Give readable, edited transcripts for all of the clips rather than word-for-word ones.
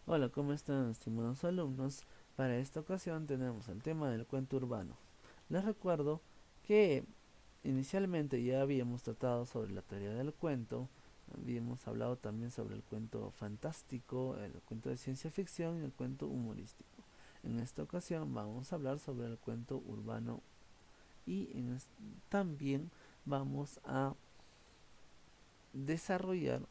Hola, ¿cómo están, estimados alumnos? Para esta ocasión tenemos el tema del cuento urbano. Les recuerdo que inicialmente ya habíamos tratado sobre la teoría del cuento, habíamos hablado también sobre el cuento fantástico, el cuento de ciencia ficción y el cuento humorístico. En esta ocasión vamos a hablar sobre el cuento urbano y también vamos a desarrollar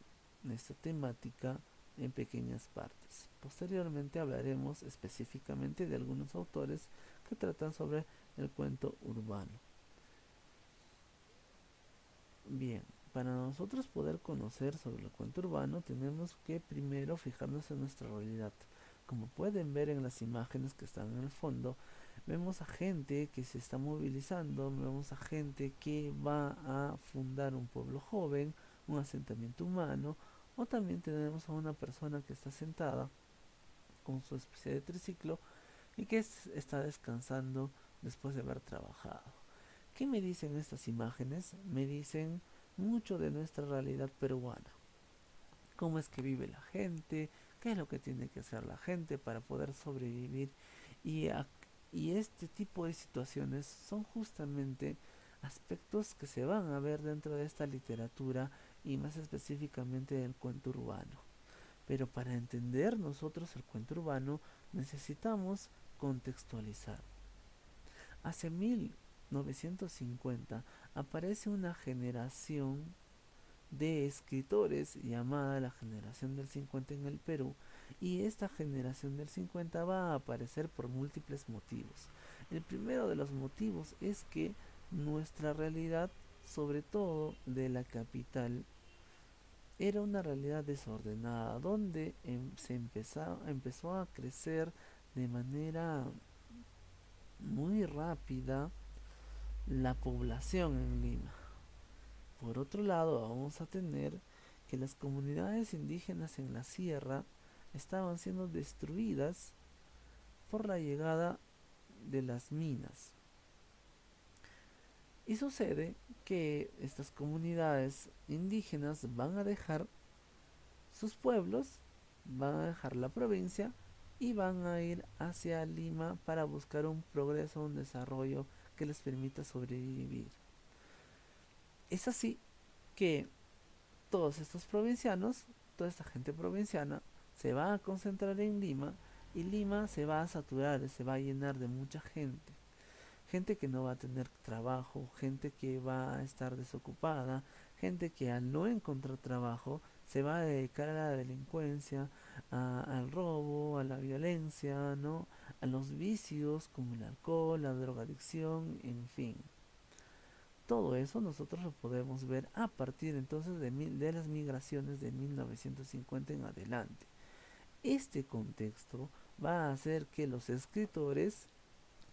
esta temática en pequeñas partes. Posteriormente hablaremos específicamente de algunos autores que tratan sobre el cuento urbano. Bien, para nosotros poder conocer sobre el cuento urbano tenemos que primero fijarnos en nuestra realidad. Como pueden ver en las imágenes que están en el fondo, vemos a gente que se está movilizando, vemos a gente que va a fundar un pueblo joven, un asentamiento humano, o también tenemos a una persona que está sentada con su especie de triciclo y que está descansando después de haber trabajado. ¿Qué me dicen estas imágenes? Me dicen mucho de nuestra realidad peruana. Cómo es que vive la gente, qué es lo que tiene que hacer la gente para poder sobrevivir. Y, y este tipo de situaciones son justamente aspectos que se van a ver dentro de esta literatura y más específicamente del cuento urbano. Pero para entender nosotros el cuento urbano necesitamos contextualizar. Hace 1950 aparece una generación de escritores llamada la generación del 50 en el Perú, y esta generación del 50 va a aparecer por múltiples motivos. El primero de los motivos es que nuestra realidad, sobre todo de la capital, era una realidad desordenada donde empezó a crecer de manera muy rápida la población en Lima. Por otro lado, vamos a tener que las comunidades indígenas en la sierra estaban siendo destruidas por la llegada de las minas. Y sucede que estas comunidades indígenas van a dejar sus pueblos, van a dejar la provincia y van a ir hacia Lima para buscar un progreso, un desarrollo que les permita sobrevivir. Es así que todos estos provincianos, toda esta gente provinciana, se va a concentrar en Lima y Lima se va a saturar, se va a llenar de mucha gente. Gente que no va a tener trabajo, gente que va a estar desocupada, gente que al no encontrar trabajo se va a dedicar a la delincuencia, al robo, a la violencia, ¿no? A los vicios como el alcohol, la drogadicción, en fin. Todo eso nosotros lo podemos ver a partir entonces de las migraciones de 1950 en adelante. Este contexto va a hacer que los escritores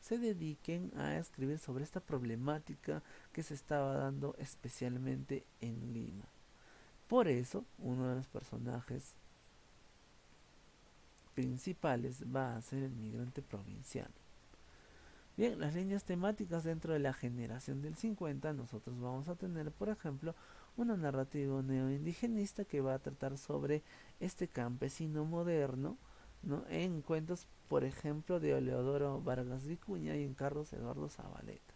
se dediquen a escribir sobre esta problemática que se estaba dando especialmente en Lima. Por eso, uno de los personajes principales va a ser el migrante provinciano. Bien, las líneas temáticas dentro de la generación del 50, nosotros vamos a tener, por ejemplo, una narrativa neoindigenista que va a tratar sobre este campesino moderno, ¿no? En cuentos, por ejemplo, de Oleodoro Vargas Vicuña y en Carlos Eduardo Zabaleta.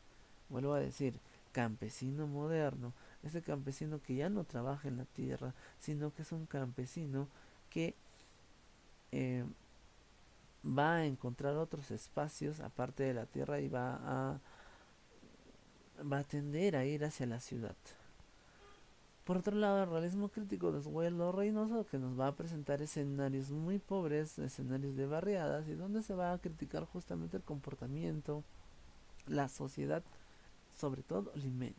Vuelvo a decir, campesino moderno, ese campesino que ya no trabaja en la tierra, sino que es un campesino que eh, va a encontrar otros espacios aparte de la tierra y va a tender a ir hacia la ciudad. Por otro lado, el realismo crítico de Oswaldo Reynoso, que nos va a presentar escenarios muy pobres, escenarios de barriadas, y donde se va a criticar justamente el comportamiento, la sociedad, sobre todo limeña.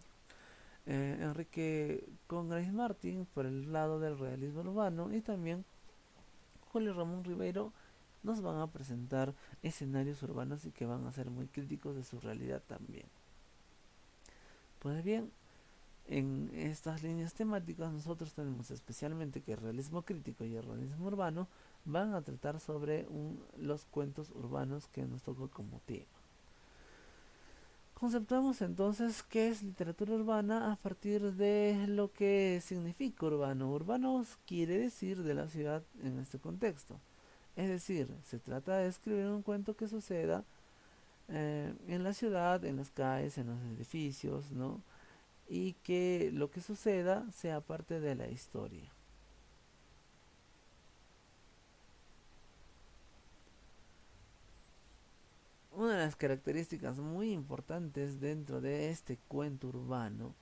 Enrique Congress Martin por el lado del realismo urbano, y también Julio Ramón Ribeiro nos van a presentar escenarios urbanos y que van a ser muy críticos de su realidad también. Pues bien, en estas líneas temáticas nosotros tenemos especialmente que el realismo crítico y el realismo urbano van a tratar sobre los cuentos urbanos que nos tocó como tema. Conceptuamos entonces qué es literatura urbana a partir de lo que significa urbano. Urbano quiere decir de la ciudad en este contexto. Es decir, se trata de escribir un cuento que suceda en la ciudad, en las calles, en los edificios, ¿no? Y que lo que suceda sea parte de la historia. Una de las características muy importantes dentro de este cuento urbano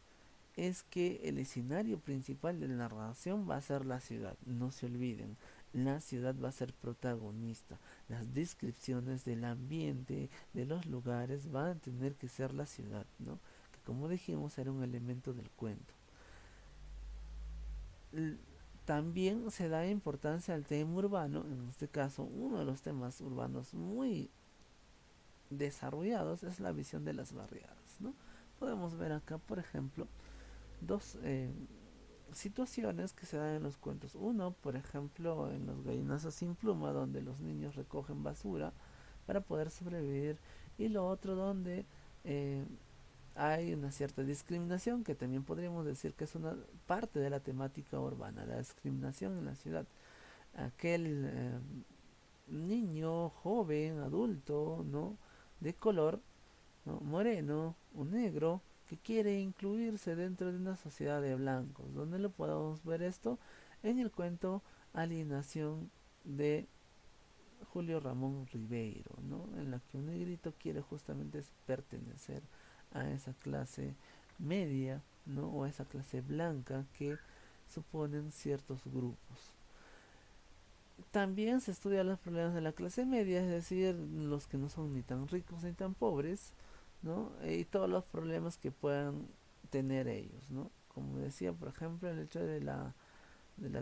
es que el escenario principal de la narración va a ser la ciudad. No se olviden, la ciudad va a ser protagonista. Las descripciones del ambiente, de los lugares, van a tener que ser la ciudad, ¿no? Que como dijimos era un elemento del cuento. L- También se da importancia al tema urbano, en este caso uno de los temas urbanos muy desarrollados es la visión de las barriadas, ¿no? Podemos ver acá, por ejemplo, dos situaciones que se dan en los cuentos. Uno, por ejemplo, en los gallinazos sin pluma, donde los niños recogen basura para poder sobrevivir. Y lo otro, donde eh, hay una cierta discriminación, que también podríamos decir que es una parte de la temática urbana, la discriminación en la ciudad. Aquel niño, joven, adulto, ¿no? De color, ¿no? Moreno o negro, que quiere incluirse dentro de una sociedad de blancos. ¿Dónde lo podemos ver esto? En el cuento Alienación de Julio Ramón Ribeiro, ¿no? En la que un negrito quiere justamente pertenecer a esa clase media, ¿no? O a esa clase blanca que suponen ciertos grupos. También se estudian los problemas de la clase media, es decir, los que no son ni tan ricos ni tan pobres, ¿no? Y todos los problemas que puedan tener ellos, ¿no? Como decía, por ejemplo, el hecho de la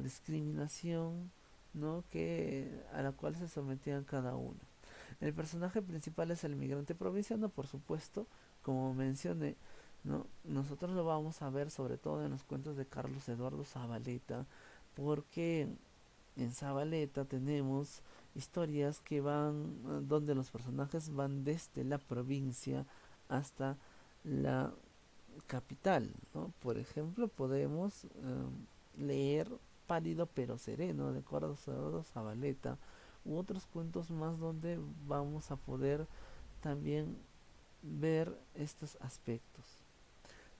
discriminación, ¿no? Que, a la cual se sometían cada uno. El personaje principal es el migrante provinciano, por supuesto, como mencioné, ¿no? Nosotros lo vamos a ver sobre todo en los cuentos de Carlos Eduardo Zabaleta, porque en Zabaleta tenemos historias que van, donde los personajes van desde la provincia hasta la capital, ¿no? Por ejemplo, podemos leer Pálido pero sereno de Eduardo Zabaleta u otros cuentos más donde vamos a poder también ver estos aspectos.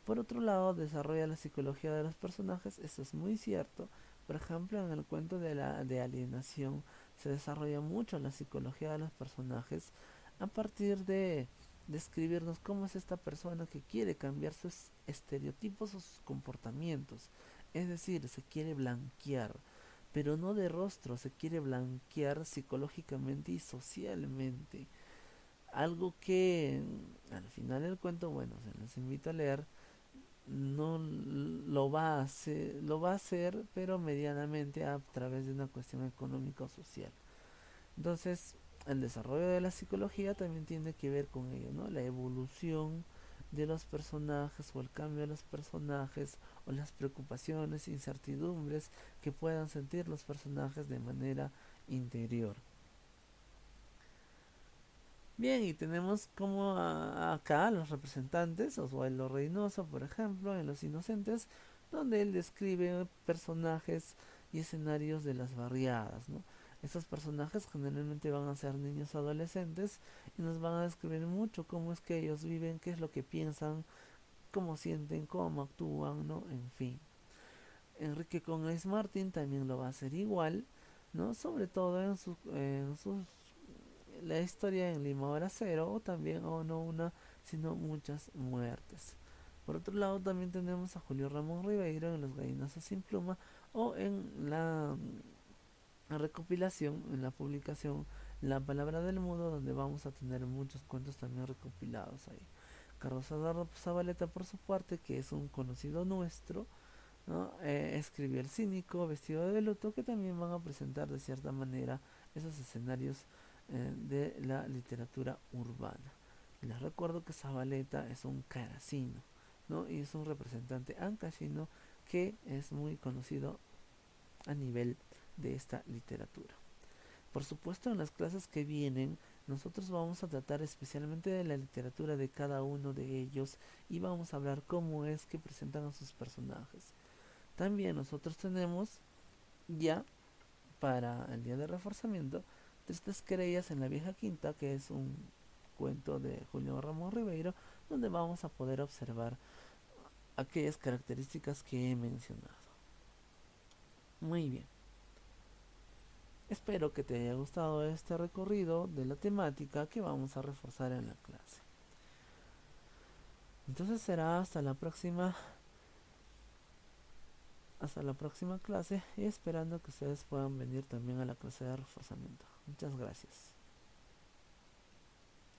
Por otro lado, desarrolla la psicología de los personajes, eso es muy cierto. Por ejemplo, en el cuento de alienación se desarrolla mucho la psicología de los personajes a partir de describirnos cómo es esta persona que quiere cambiar sus estereotipos o sus comportamientos. Es decir, se quiere blanquear, pero no de rostro, se quiere blanquear psicológicamente y socialmente. Algo que al final del cuento, bueno, se los invito a leer, no lo va a hacer, pero medianamente a través de una cuestión económica o social. Entonces, el desarrollo de la psicología también tiene que ver con ello, ¿no? La evolución de los personajes o el cambio de los personajes o las preocupaciones, incertidumbres que puedan sentir los personajes de manera interior. Bien, y tenemos como acá los representantes, Osvaldo Reynoso, por ejemplo, en Los Inocentes, donde él describe personajes y escenarios de las barriadas, ¿no? Estos personajes generalmente van a ser niños adolescentes y nos van a describir mucho cómo es que ellos viven, qué es lo que piensan, cómo sienten, cómo actúan, ¿no? En fin. Enrique Conés Martín también lo va a hacer igual, ¿no? Sobre todo en sus la historia en Lima Hora Cero, o también, o no una, sino muchas muertes. Por otro lado, también tenemos a Julio Ramón Ribeiro en Los Gallinazos sin Pluma, o en la recopilación, en la publicación La Palabra del Mudo, donde vamos a tener muchos cuentos también recopilados ahí. Carlos Eduardo Zabaleta, por su parte, que es un conocido nuestro, ¿no? Escribió El Cínico, Vestido de Luto, que también van a presentar de cierta manera esos escenarios de la literatura urbana. Les recuerdo que Zabaleta es un caracino, ¿no? Y es un representante ancashino que es muy conocido a nivel de esta literatura. Por supuesto, en las clases que vienen, nosotros vamos a tratar especialmente de la literatura de cada uno de ellos y vamos a hablar cómo es que presentan a sus personajes. También nosotros tenemos ya para el día de reforzamiento, Tristes Querellas en la Vieja Quinta, que es un cuento de Julio Ramos Ribeiro, donde vamos a poder observar aquellas características que he mencionado. Muy bien. Espero que te haya gustado este recorrido de la temática que vamos a reforzar en la clase. Entonces será hasta la próxima clase y esperando que ustedes puedan venir también a la clase de reforzamiento. Muchas gracias.